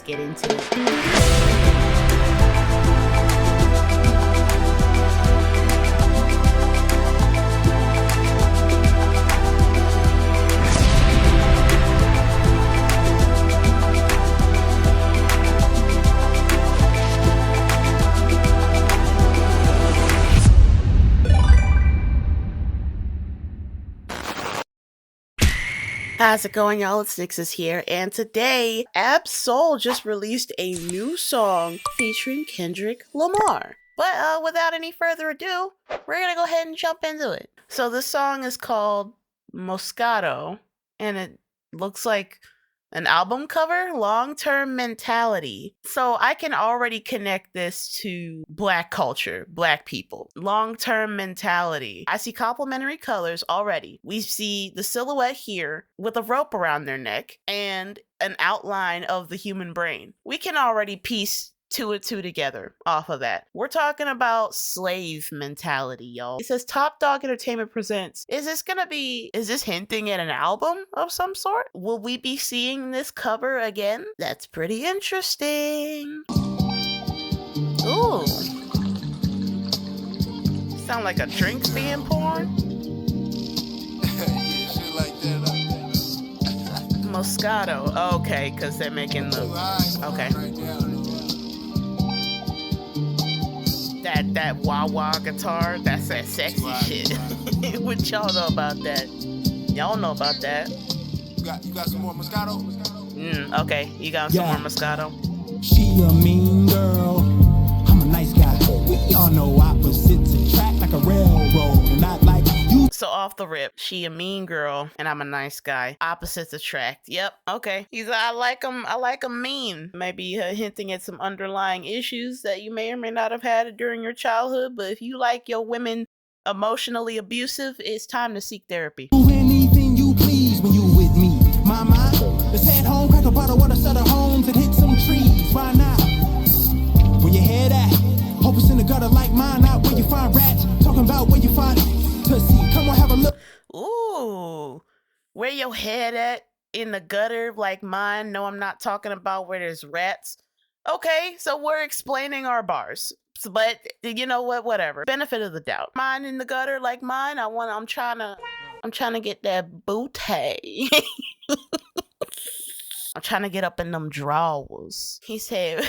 get into it. How's it going, y'all? It's Nixis here, and today, Ab-Soul just released a new song featuring Kendrick Lamar. But without any further ado, we're gonna go ahead and jump into it. So this song is called Moscato, and it looks like an album cover, Long-Term Mentality. So I can already connect this to Black culture, Black people. Long-term mentality. I see complementary colors already. We see the silhouette here with a rope around their neck and an outline of the human brain. We can already piece two and two together off of that. We're talking about slave mentality, y'all. It says Top Dog Entertainment presents. Is this hinting at an album of some sort? Will we be seeing this cover again? That's pretty interesting. Ooh. Sound like a drink's being poured. Yeah, shit like that. Moscato. Okay, because they're making the... Okay. That wah-wah guitar, that's that sexy shit. What y'all know about that? Y'all know about that. You got some more Moscato? Okay, you got some more Moscato. She a mean girl, I'm a nice guy. We all know opposites attract like a railroad, and not like you. So off the rip, she a mean girl, and I'm a nice guy. Opposites attract. Yep, okay. I like him mean. Maybe hinting at some underlying issues that you may or may not have had during your childhood, but if you like your women emotionally abusive, it's time to seek therapy. Do anything you please when you with me. Mama, let's head home, crack a bottle with a set of homes and hit some trees. Why not? Where your head at? Hope it's in the gutter like mine. Not where you find rats. Talking about where you find pussy. Come on, have a look. Ooh, where your head at? In the gutter like mine? No, I'm not talking about where there's rats. Okay, so we're explaining our bars. But you know what? Whatever. Benefit of the doubt. Mine in the gutter like mine. I'm trying to get that booty. I'm trying to get up in them drawers. He said,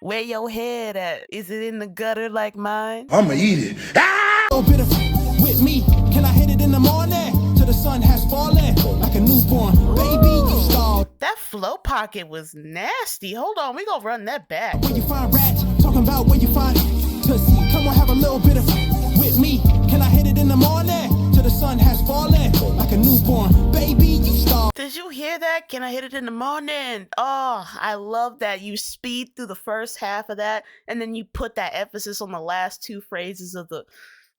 where your head at? Is it in the gutter like mine? I'ma eat it. Ah! A bit of with me. Can I hit it in the morning? Till the sun has fallen. Like a newborn baby, you stalled. That flow pocket was nasty. Hold on, we gonna run that back. Where you find rats? Talking about where you find pussy. Come on, have a little bit of with me. Can I hit it in the morning? Till the sun has fallen. Like a newborn baby, you stalled. Did you hear that? Can I hit it in the morning? Oh, I love that. You speed through the first half of that, and then you put that emphasis on the last two phrases of the...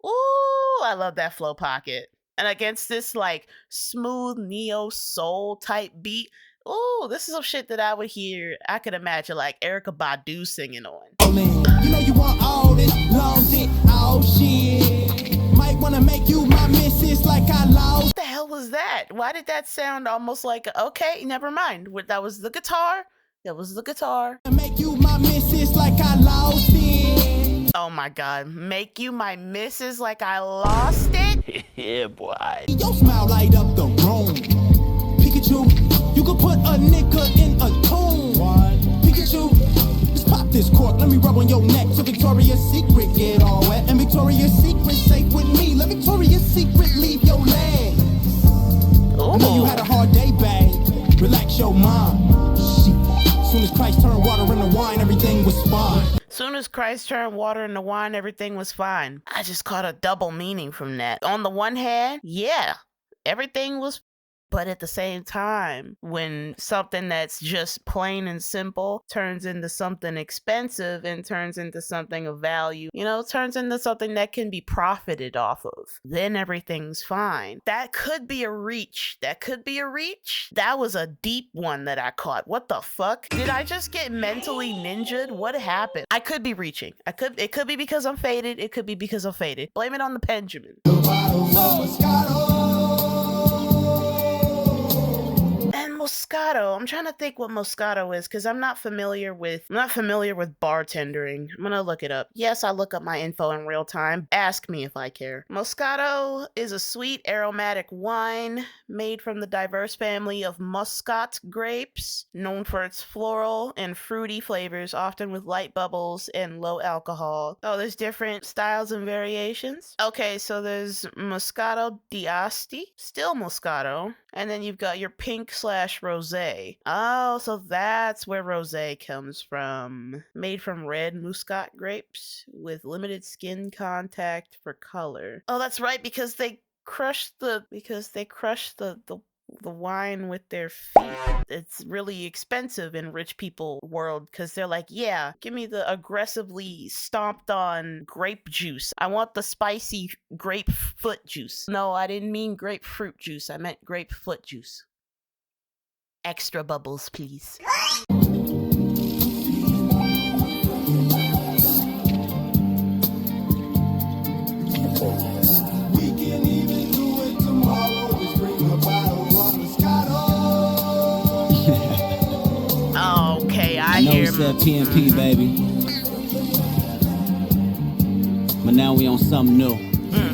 Ooh, I love that flow pocket. And against this, like, smooth neo-soul type beat, ooh, this is some shit that I would hear, I could imagine, like, Erykah Badu singing on. You know you want all this long dick, oh shit. Might wanna make you my missus like I lost. What the hell was that? Why did that sound almost like, okay, never mind. That was the guitar. That was the guitar. Make you my missus like I lost it. Oh my god, make you my missus like I lost it? Yeah, boy. Your smile light up the room. Pikachu, you could put a nigga in a tomb. What? Pikachu, let's pop this cork. Let me rub on your neck so Victoria's Secret get all wet. And Victoria's Secret safe with me. Let Victoria's Secret leave your legs. I know you had a hard day, babe. Relax your mind. Soon as Christ turned water into wine, everything was fine. Soon as Christ turned water into wine, everything was fine. I just caught a double meaning from that. On the one hand, yeah, everything was, but at the same time, when something that's just plain and simple turns into something expensive and turns into something of value, turns into something that can be profited off of, then everything's fine. That could be a reach. That was a deep one that I caught. What the fuck? Did I just get mentally ninja'd? What happened? I could be reaching. It could be because I'm faded. It could be because I'm faded. Blame it on the Benjamin. Moscato. I'm trying to think what Moscato is because I'm not familiar with bartendering. I'm gonna look it up. Yes, I look up my info in real time. Ask me if I care. Moscato is a sweet aromatic wine made from the diverse family of Muscat grapes, known for its floral and fruity flavors, often with light bubbles and low alcohol. Oh, there's different styles and variations. Okay, so there's Moscato d'Asti, still Moscato, and then you've got your pink/rosé. Oh, so that's where rosé comes from. Made from red Muscat grapes with limited skin contact for color. Oh, that's right, because they crush the wine with their feet. It's really expensive in rich people world because they're like, yeah, give me the aggressively stomped on grape juice. I want the spicy grapefruit juice. No, I didn't mean grapefruit juice. I meant grapefruit juice. Extra bubbles, please. Okay, I hear it's that PNP, baby. But now we on something new.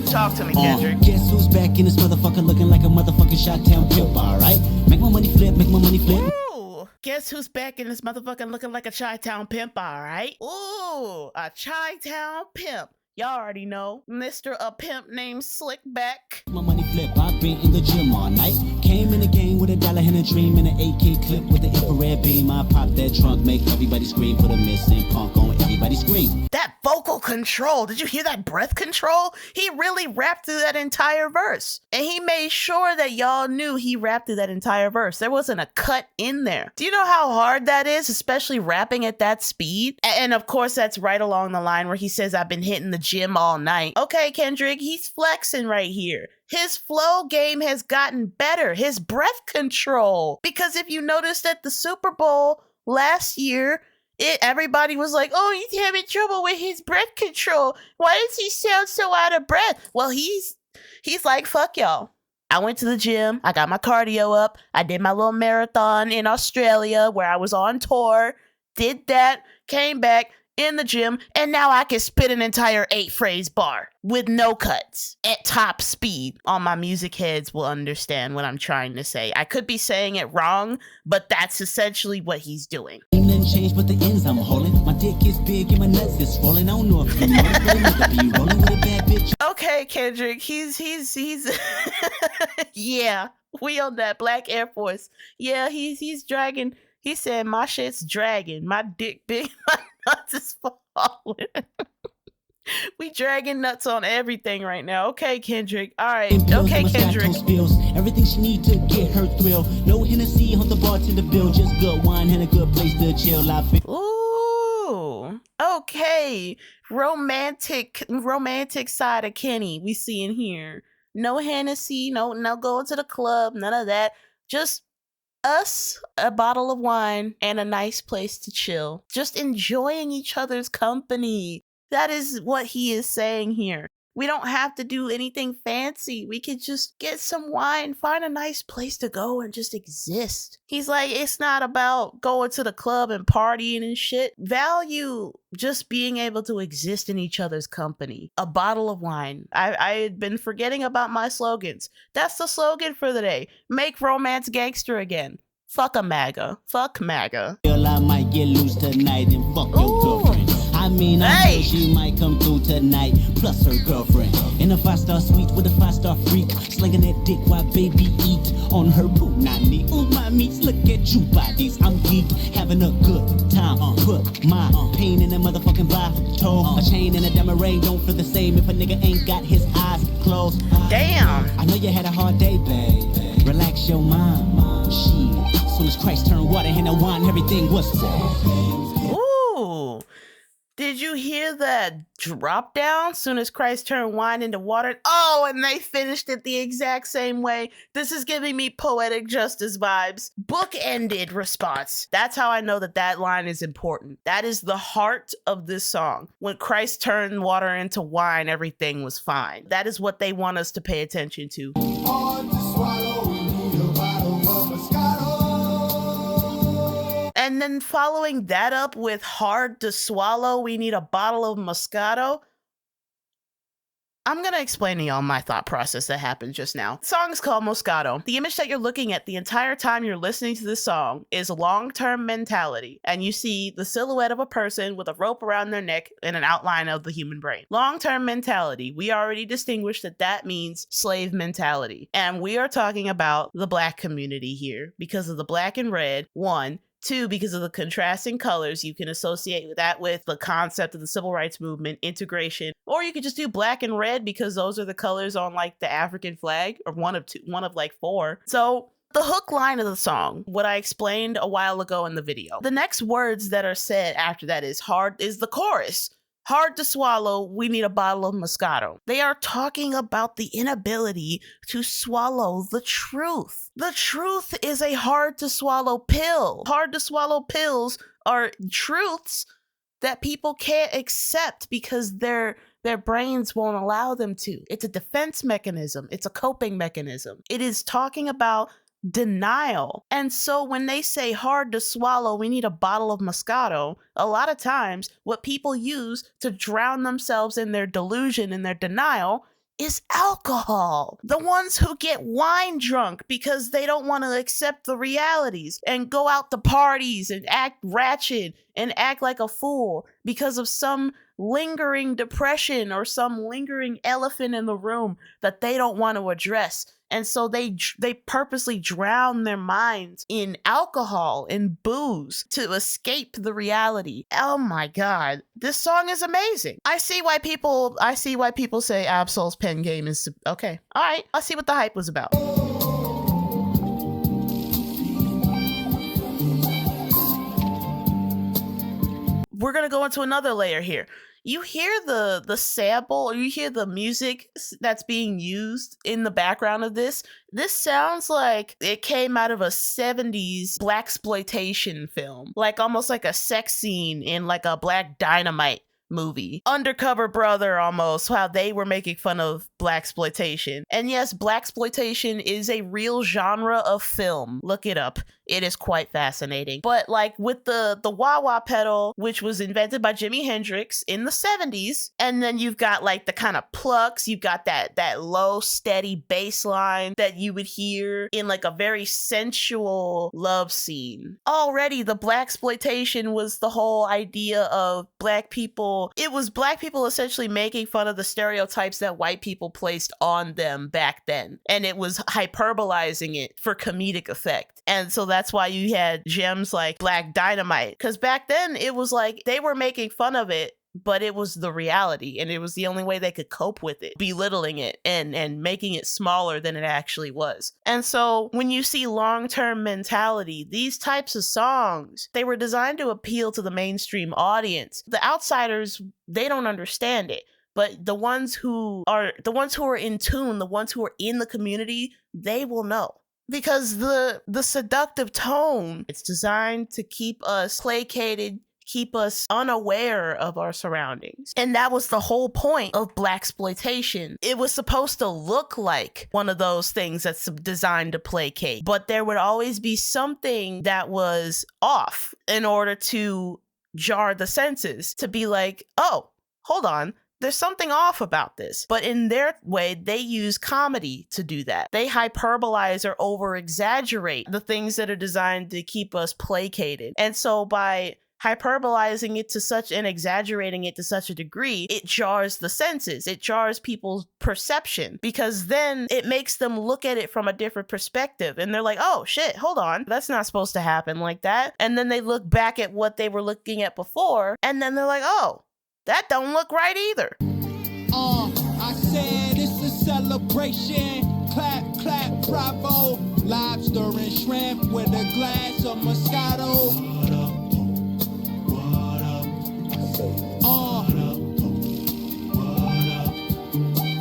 Talk to me, Kendrick. Guess who's back in this motherfucker looking like a motherfucking Chi-Town pimp, alright? Make my money flip, make my money flip. Ooh, guess who's back in this motherfucking looking like a Chi-Town pimp, alright? Ooh, a Chi-Town pimp. Y'all already know, Mr. A Pimp named Slickback. My money flip, I've been in the gym all night. Came in the game with $1 and a dream and an AK clip with an infrared beam. I pop that trunk, make everybody scream for the missing punk on everybody's scream. That vocal control, did you hear that breath control? He really rapped through that entire verse. And he made sure that y'all knew he rapped through that entire verse. There wasn't a cut in there. Do you know how hard that is, especially rapping at that speed? And of course, that's right along the line where he says, I've been hitting the gym all night. Okay, Kendrick, he's flexing right here. His flow game has gotten better. His breath control. Because if you noticed at the Super Bowl last year, everybody was like, oh, he's having trouble with his breath control. Why does he sound so out of breath? Well, he's like, fuck y'all. I went to the gym. I got my cardio up. I did my little marathon in Australia where I was on tour. Did that, came back in the gym, and now I can spit an entire 8-phrase bar with no cuts at top speed. All my music heads will understand what I'm trying to say. I could be saying it wrong, but that's essentially what he's doing. Ain't nothing changed but the ends I'm holding. My dick is big and my nuts is swollen. I don't know if you know it, but it be rolling with a bad bitch. Okay, Kendrick, he's yeah, we on that Black Air Force. Yeah, he's dragging. He said my shit's dragging. My dick big, my nuts is falling. We dragging nuts on everything right now. Okay, Kendrick. All right. Okay, Kendrick. Everything she need to get her thrill. No Hennessy on the bartender bill. Just good wine and a good place to chill. I feel. Ooh. Okay. Romantic side of Kenny we see in here. No Hennessy. No going to the club. None of that. Just us, a bottle of wine, and a nice place to chill. Just enjoying each other's company. That is what he is saying here. We don't have to do anything fancy. We could just get some wine, find a nice place to go, and just exist. He's like, it's not about going to the club and partying and shit. Value just being able to exist in each other's company. A bottle of wine. I had been forgetting about my slogans. That's the slogan for the day. Make romance gangster again. Fuck a MAGA. Fuck MAGA. I might get loose tonight and fuck your girlfriend. I mean, I know she might come through tonight, plus her girlfriend. In a 5-star suite with a 5-star freak, slinging that dick while baby eat on her punani. Ooh, my meats, look at you bodies. I'm geek, having a good time. Put my pain in a motherfucking bottle. A chain and a diamond ring don't feel the same if a nigga ain't got his eyes closed. Damn. I know you had a hard day, babe. Relax your mind. Shit. Soon as Christ turned water into wine, everything was sad. Ooh. Did you hear that drop down? Soon as Christ turned wine into water. Oh, and they finished it the exact same way. This is giving me poetic justice vibes. Book-ended response. That's how I know that line is important. That is the heart of this song. When Christ turned water into wine, everything was fine. That is what they want us to pay attention to. Hard to swallow, we need a bottle of Moscato. And then following that up with hard to swallow, we need a bottle of Moscato. I'm gonna explain to y'all my thought process that happened just now. The song is called Moscato. The image that you're looking at the entire time you're listening to this song is long-term mentality. And you see the silhouette of a person with a rope around their neck and an outline of the human brain. Long-term mentality. We already distinguished that that means slave mentality. And we are talking about the Black community here because of the black and red, one. Two, because of the contrasting colors, you can associate that with the concept of the civil rights movement, integration, or you could just do black and red because those are the colors on like the African flag, or one of like four. So the hook line of the song, what I explained a while ago in the video, the next words that are said after that is the chorus. Hard to swallow, we need a bottle of Moscato. They are talking about the inability to swallow the truth. The truth is a hard to swallow pill. Hard to swallow pills are truths that people can't accept because their brains won't allow them to. It's a defense mechanism. It's a coping mechanism. It is talking about denial. And so when they say hard to swallow, we need a bottle of Moscato, a lot of times what people use to drown themselves in their delusion and their denial is alcohol. The ones who get wine drunk because they don't want to accept the realities and go out to parties and act ratchet and act like a fool because of some lingering depression or some lingering elephant in the room that they don't want to address. And so they purposely drown their minds in alcohol and booze to escape the reality. Oh my God, this song is amazing. I see why people say Ab-Soul's pen game is okay. All right, I'll see what the hype was about. We're gonna go into another layer here. You hear the sample, or you hear the music that's being used in the background of this. This sounds like it came out of a 70s blaxploitation film, like almost like a sex scene in like a Black Dynamite movie. Undercover Brother, almost, how they were making fun of blaxploitation. And yes, blaxploitation is a real genre of film. Look it up. It is quite fascinating. But like with the wah-wah pedal, which was invented by Jimi Hendrix in the 70s, and then you've got like the kind of plucks, you've got that low, steady bass line that you would hear in like a very sensual love scene. Already the blaxploitation was the whole idea of Black people. It was Black people essentially making fun of the stereotypes that white people placed on them back then. And it was hyperbolizing it for comedic effect. And so that's why you had gems like Black Dynamite. Because back then it was like they were making fun of it, but it was the reality. And it was the only way they could cope with it, belittling it and making it smaller than it actually was. And so when you see long-term mentality, these types of songs, they were designed to appeal to the mainstream audience. The outsiders, they don't understand it. But the ones who are in tune, the ones who are in the community, they will know. Because the seductive tone, it's designed to keep us placated, keep us unaware of our surroundings. And that was the whole point of blaxploitation. It was supposed to look like one of those things that's designed to placate, but there would always be something that was off in order to jar the senses, to be like, oh, hold on. There's something off about this. But in their way, they use comedy to do that. They hyperbolize or over-exaggerate the things that are designed to keep us placated. And so by hyperbolizing it to such and exaggerating it to such a degree, it jars the senses. It jars people's perception, because then it makes them look at it from a different perspective. And they're like, oh shit, hold on. That's not supposed to happen like that. And then they look back at what they were looking at before, and then they're like, oh, that don't look right either. I said it's a celebration. Clap, clap, bravo. Lobster and shrimp with a glass of Moscato.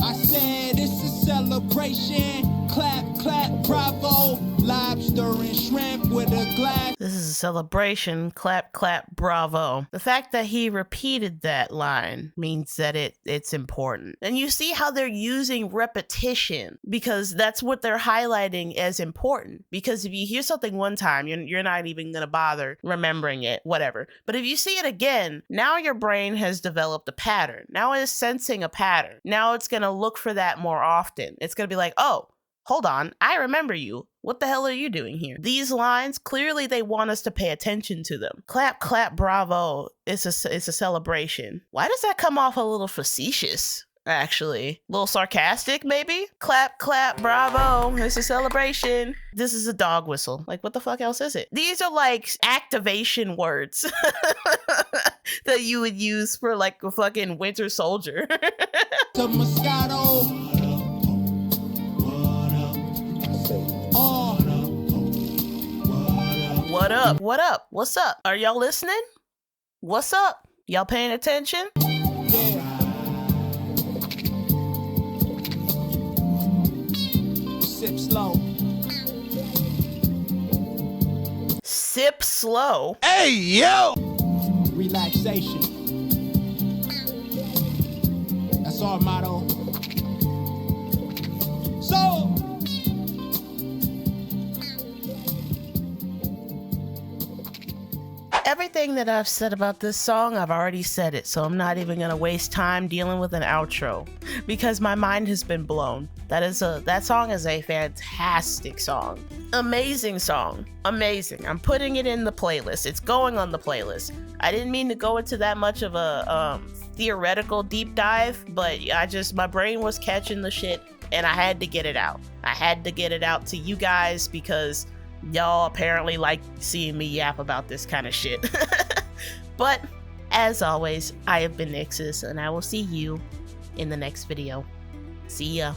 I said it's a celebration. Clap, clap, bravo. Lobster and shrimp with a glass. This is a celebration. Clap, clap, bravo. The fact that he repeated that line means that it's important. And you see how they're using repetition because that's what they're highlighting as important. Because if you hear something one time, you're not even going to bother remembering it, whatever. But if you see it again, now your brain has developed a pattern. Now it's sensing a pattern. Now it's going to look for that more often. It's going to be like, oh, hold on, I remember you. What the hell are you doing here? These lines, clearly they want us to pay attention to them. Clap, clap, bravo. It's a celebration. Why does that come off a little facetious? Actually, a little sarcastic, maybe? Clap, clap, bravo. It's a celebration. This is a dog whistle. Like, what the fuck else is it? These are like activation words that you would use for like a fucking Winter Soldier. To Moscato. What up? What up? What's up? Are y'all listening? What's up? Y'all paying attention? Yeah. Sip slow. Sip slow. Hey, yo! Relaxation. That's our motto. So. Everything that I've said about this song, I've already said it, so I'm not even gonna waste time dealing with an outro because my mind has been blown. That song is a fantastic song. Amazing song. Amazing. I'm putting it in the playlist. It's going on the playlist. I didn't mean to go into that much of a theoretical deep dive, but my brain was catching the shit and I had to get it out. I had to get it out to you guys because y'all apparently like seeing me yap about this kind of shit. But as always, I have been Nixus and I will see you in the next video. See ya.